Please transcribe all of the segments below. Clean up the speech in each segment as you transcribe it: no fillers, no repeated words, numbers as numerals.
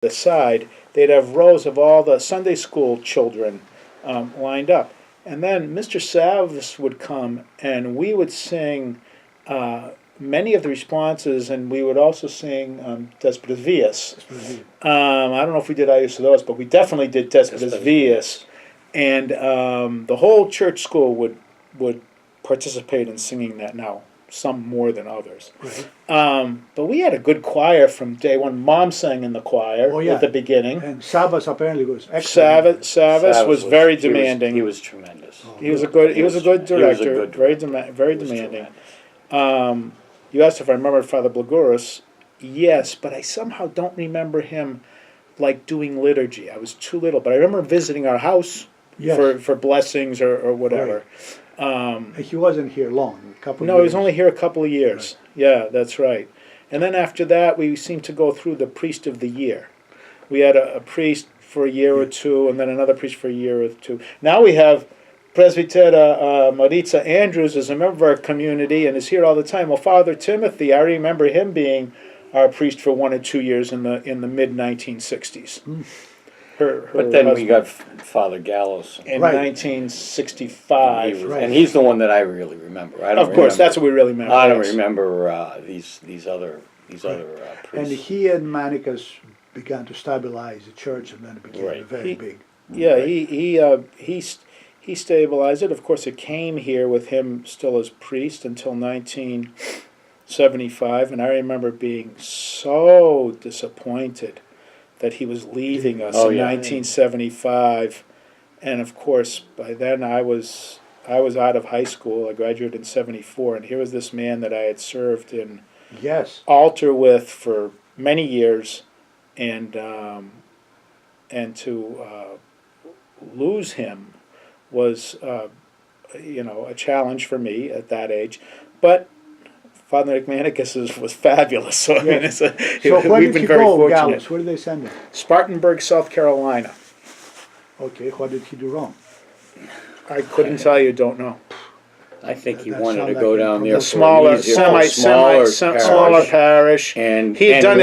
the side, they'd have rows of all the Sunday school children lined up. And then Mr. Savas would come, and we would sing many of the responses, and we would also sing Des Vias. I don't know if we did I Used to Those, but we definitely did Des Vias. And the whole church school would participate in singing that now. Some more than others. Right. But we had a good choir from day one. Mom sang in the choir at the beginning. And Savas apparently was excellent. Savas was very demanding. He was tremendous. He was a good director. Very demanding. You asked if I remembered Father Blaguris. Yes, but I somehow don't remember him like doing liturgy. I was too little, but I remember visiting our house for blessings or whatever. Right. He wasn't here long. He was only here a couple of years. Right. Yeah, that's right. And then after that, we seemed to go through the priest of the year. We had a priest for a year or two, and then another priest for a year or two. Now we have Presbytera Maritza Andrews is a member of our community and is here all the time. Well, Father Timothy, I remember him being our priest for 1 or 2 years in the mid 1960s. But then we got Father Gallows in 1965, and he's the one that I really remember. Of course, that's what we really remember. I don't remember these other priests. And he and Manicus began to stabilize the church, and then it became very big. Yeah, he stabilized it. Of course, it came here with him still as priest until 1975, and I remember being so disappointed that he was leaving us in 1975, and of course by then I was out of high school. I graduated in '74, and here was this man that I had served in altar with for many years, and to lose him was a challenge for me at that age, but Father McManicus was fabulous. So I mean, we've been very fortunate. Gallus? Where did they send him? Spartanburg, South Carolina. Okay, what did he do wrong? I couldn't tell you. Don't know. I think he wanted to go down there a smaller parish, and he had done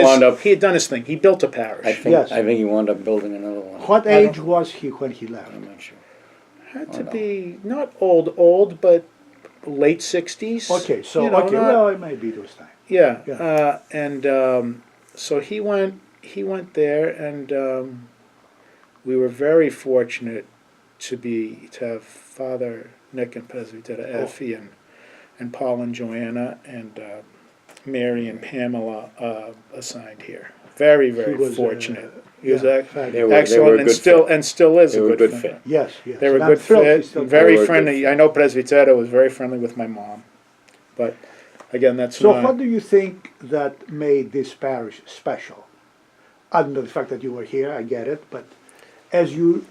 his thing. He built a parish. I think he wound up building another one. What age was he when he left? I'm not sure. Had to be not old, but late 60s. Okay, so well, it might be those times. Yeah. So he went there, and we were very fortunate to have Father Nick and Presbytera Effie and Paul and Joanna and Mary and Pamela assigned here. Very, very fortunate. He was excellent and still is a good fit. Yes. They were a good fit, very friendly. I know Presbytera was very friendly with my mom. But again, that's so. What do you think that made this parish special? Other than the fact that you were here, I get it. But as you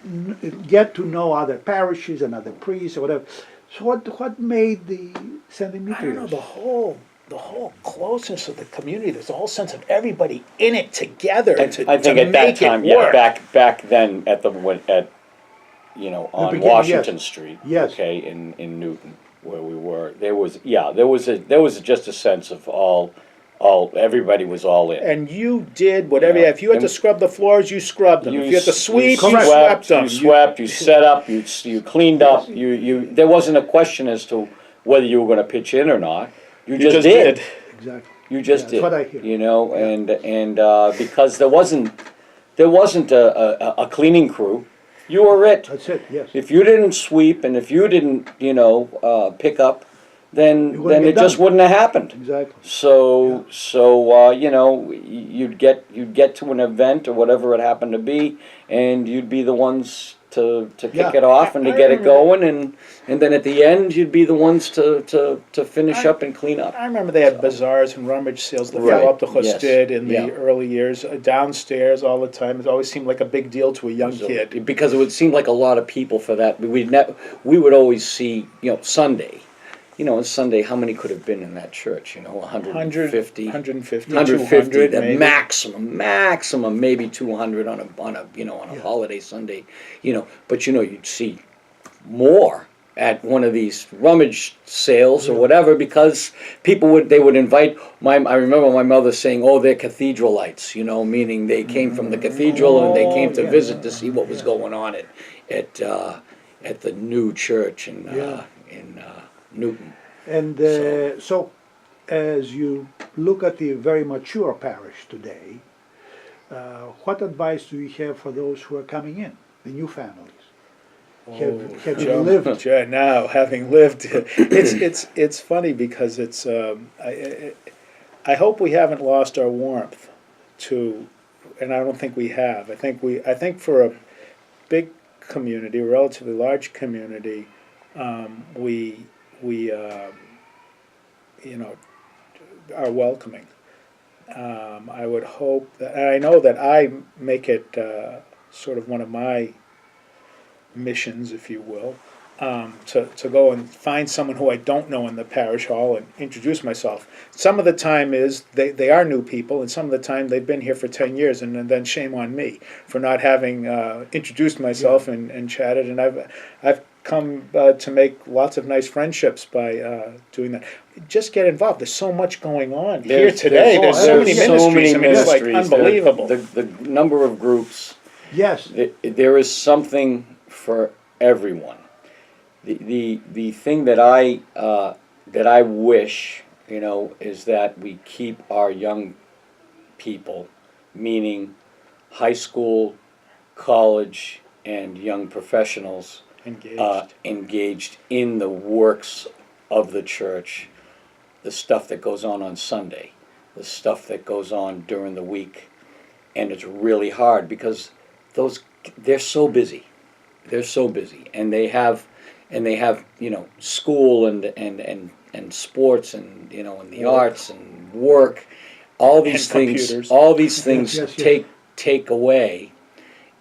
get to know other parishes and other priests or whatever, so what made the St. Demetrius? I don't know, the whole closeness of the community. There's a whole sense of everybody in it together. I think at that time, back then on Washington Street, in Newton, where we were, there was just a sense of everybody was all in. And you did whatever. If you had to scrub the floors, you scrubbed them. If you had to sweep, you swept them. You swept. You set up. You cleaned up. There wasn't a question as to whether you were going to pitch in or not. You just did. Exactly. You just did. That's what I hear. And because there wasn't a cleaning crew, you were it. That's it. Yes. If you didn't sweep and if you didn't, pick up, then it just wouldn't have happened. Exactly. So you'd get to an event or whatever it happened to be, and you'd be the ones to kick it off and to get it going, and then at the end you'd be the ones to finish up and clean up. I remember they had bazaars and rummage sales that Phil Updachus did in the early years, downstairs all the time. It always seemed like a big deal to a young kid. Because it would seem like a lot of people for that. We would always see, Sunday. Sunday, how many could have been in that church? 150, 200, the maximum, maybe 200 on a holiday Sunday. But you'd see more at one of these rummage sales or whatever, because they would invite I remember my mother saying, "Oh, they're cathedralites," meaning they came from the cathedral and they came to visit to see what was going on at the new church in Newton. And so, as you look at the very mature parish today, what advice do you have for those who are coming in, the new families? Have you lived? Now, having lived, it's funny because it's. I hope we haven't lost our warmth to, and I don't think we have. I think for a big community, a relatively large community, we are welcoming. I would hope that, and I know that I make it sort of one of my missions, if you will, to go and find someone who I don't know in the parish hall and introduce myself. Some of the time is they are new people, and some of the time they've been here for 10 years, and then shame on me for not having introduced myself and chatted. And I've come to make lots of nice friendships by doing that. Just get involved. There's so much going on here today. There's so many ministries. I mean, it's like unbelievable. The number of groups. Yes. There is something for everyone. The thing that I wish, is that we keep our young people, meaning high school, college, and young professionals, engaged in the works of the church, the stuff that goes on Sunday, the stuff that goes on during the week. And it's really hard because they're so busy. They're so busy, and they have school and sports and and the arts and work, all these things. Computers. All these things Yes. take away,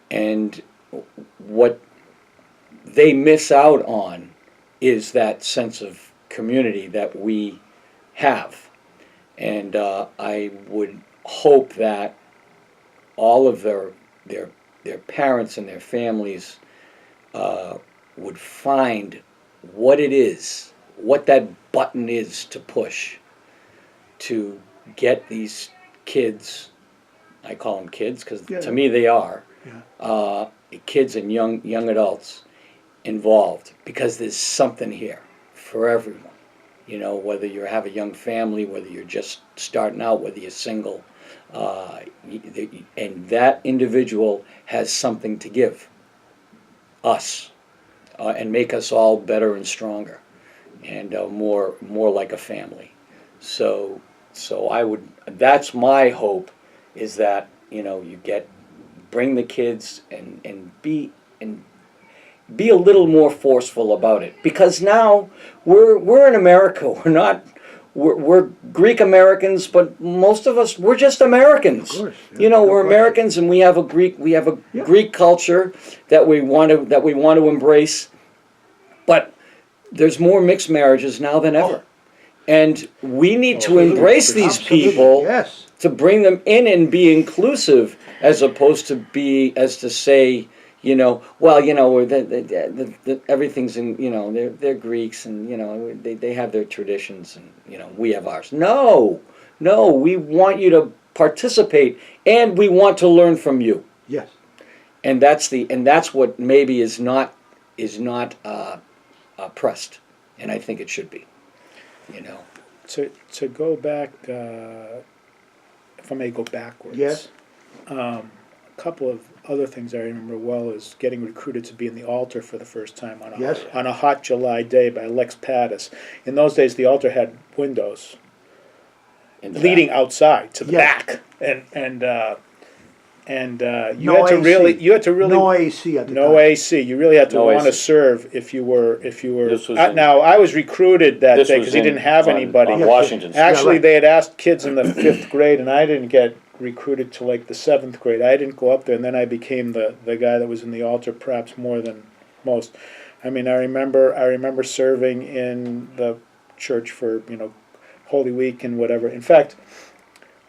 and what they miss out on is that sense of community that we have. And I would hope that all of their parents and their families would find what it is, what that button is to push to get these kids, I call them kids because to me they are, kids and young adults involved, because there's something here for everyone. Whether you have a young family, whether you're just starting out, whether you're single, and that individual has something to give us and make us all better and stronger and more like a family. So that's my hope, is that you bring the kids and be a little more forceful about it, because now we're in America. We're Greek Americans, but most of us, we're just Americans. Of course, yeah. We're Americans, and we have a Greek culture that we want to embrace. But there's more mixed marriages now than ever, and we need to embrace these people. Yes. To bring them in and be inclusive, as opposed to say, everything's in, they're Greeks, and they have their traditions, and we have ours. No, we want you to participate, and we want to learn from you. Yes. And that's what maybe is not pressed, and I think it should be. To go back, if I may go backwards. Yes. A couple of other things I remember well is getting recruited to be in the altar for the first time on a hot July day by Lex Pattis. In those days, the altar had windows leading outside to the back, and you had to really no AC at the time. No AC. You really had to No want to AC. serve if you were. This was Now I was recruited that This day was because he didn't have on anybody. Washington Street. Actually, right. they had asked kids in the 5th grade, and I didn't get recruited to like the 7th grade. I didn't go up there, and then I became the guy that was in the altar perhaps more than most. I mean, I remember serving in the church for Holy Week and whatever. In fact,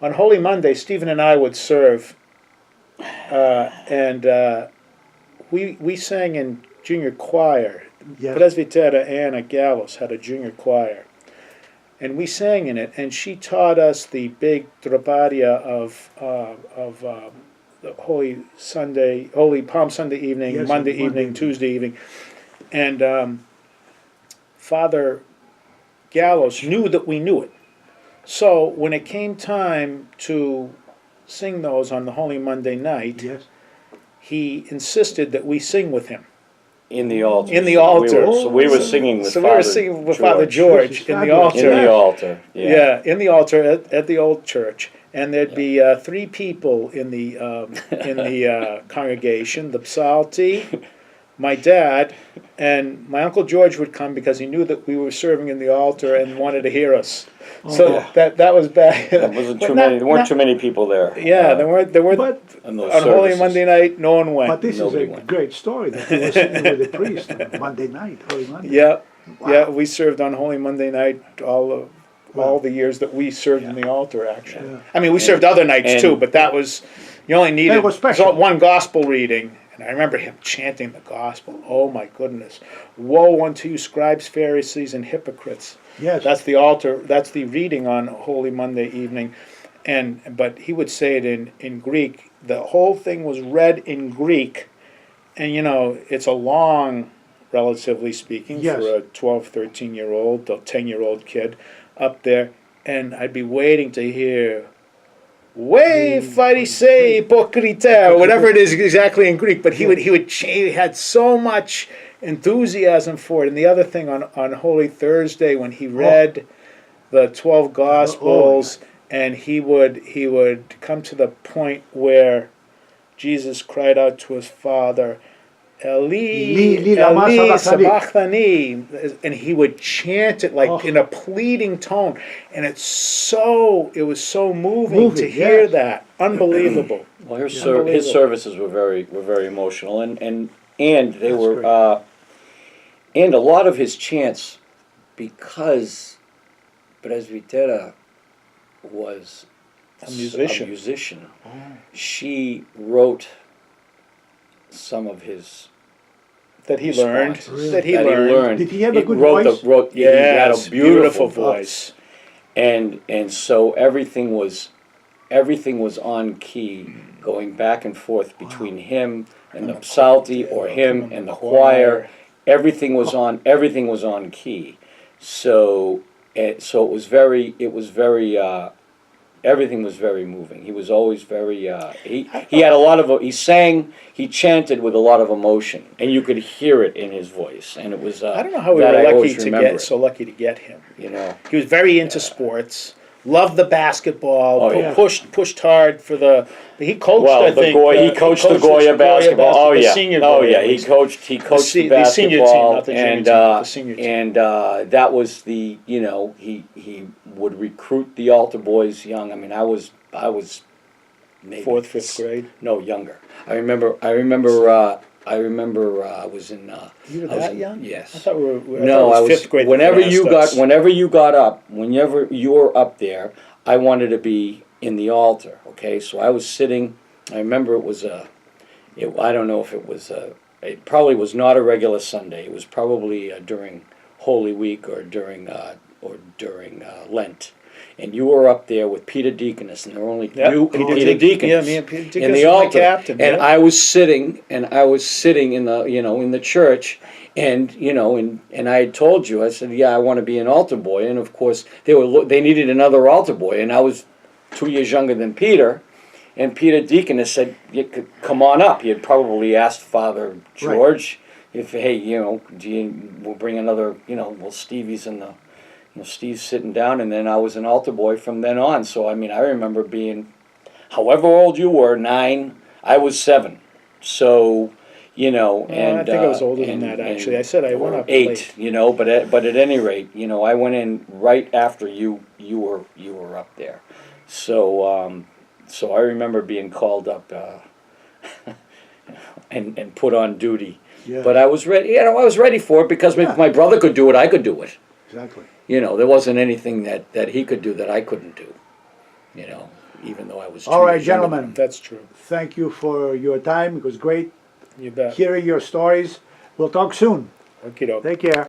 on Holy Monday, Stephen and I would serve, and we sang in junior choir Yes. Presbytera Anna Gallos had a junior choir, and we sang in it, and she taught us the big Troparia of the Holy Sunday, Holy Palm Sunday evening, Yes, Monday Monday evening, evening. Tuesday evening, and Father Gallos knew that we knew it. So when it came time to sing those on the Holy Monday night, Yes. he insisted that we sing with him. In the altar. In the So altar. So we were singing with So Father we were singing with Father George. This is George in the fabulous. altar. In the altar. Yeah. Yeah, in the altar at the old church, and there'd be three people in the congregation: the psalty, my dad, and my Uncle George would come because he knew that we were serving in the altar and wanted to hear us. So Oh. that was back. There wasn't But too not- many. There weren't not- too many people there. Yeah, there weren't. But on those On Holy services. Monday night, no one went. but this Nobody is a went. great story that you were sitting with the priest on Monday night, Holy Monday. Yeah, Wow. yeah, we served on Holy Monday night all Wow. the years that we served in the altar. Actually, Yeah. I mean, we served other nights and- too, but that was you only needed That was special. one gospel reading, and I remember him chanting the gospel. Oh my goodness! Woe unto you, scribes, Pharisees, and hypocrites! Yes. That's the altar. That's the reading on Holy Monday evening, but he would say it in Greek. The whole thing was read in Greek, and it's a long, relatively speaking, Yes. for a 12, 13-year-old, or 10-year-old kid up there, and I'd be waiting to hear "Way Pharisee Hypocrite," or whatever it is exactly in Greek. But he had so much enthusiasm for it. And the other thing on Holy Thursday when he read the 12 Gospels, and he would come to the point where Jesus cried out to his Father, Eli, Li lama Eli, sabachthani. sabachthani, and he would chant it like in a pleading tone, and it was so moving to hear yes. that. Unbelievable. Well, his Unbelievable. services were very emotional, and they That's were, great. and a lot of his chants, because Presbytera was A musician. Oh. She wrote some of his That he learned. responses That he learned. Did he have a good wrote voice? he had Yes, a beautiful voice. and so everything was on key, going back and forth between him and the psalty, or him and the choir. Everything was on key. So it was very everything was very moving. He was always very he had a lot of he chanted with a lot of emotion, and you could hear it in his voice, and it was I don't know how we that were I lucky always to remember get it, so lucky to get him. you know. He was very into sports. Loved the basketball. Oh, yeah. Pushed hard for the. He coached. Well, I think he coached the Goya basketball. Oh the yeah, senior oh Goya yeah. He was. coached the senior team, basketball, not the junior and team, but the senior team. that was the he would recruit the altar boys young. I mean, I was maybe 4th, 5th grade. No, younger. I remember. I was in. You were I was that in- young? Yes. I thought we were. No, I I was. 5th grade. Whenever when they you asked us. whenever you were up there, I wanted to be in the altar. Okay, so I was sitting. I remember it was I don't know if it was it probably was not a regular Sunday. It was probably during Holy Week or during Lent. And you were up there with Peter Deaconess, and there were only Yep, you Peter and Peter Deaconess. Deaconess Yeah, me and Peter in Deaconess the was my altar. captain, And yeah. I was sitting in the in the church, and and I had told you, I said, yeah, I want to be an altar boy, and of course they needed another altar boy, and I was 2 years younger than Peter. And Peter Deaconess said, "You could come on up." He had probably asked Father George if, hey, we'll bring another, well, Stevie's in the, Steve's sitting down, and then I was an altar boy from then on. So, I mean, I remember being, however old you were, 9, I was 7. So, and I think I was older than that, actually. I said I went or up 8, late. but at any rate, I went in right after you were up there. So, so I remember being called up and put on duty. Yeah. But I was ready. I was ready for it because if my brother could do it, I could do it. Exactly. There wasn't anything that he could do that I couldn't do. Even though I was. All 2 right, years younger than gentlemen. him. That's true. Thank you for your time. It was great You bet. hearing your stories. We'll talk soon. Okey doke. Take care.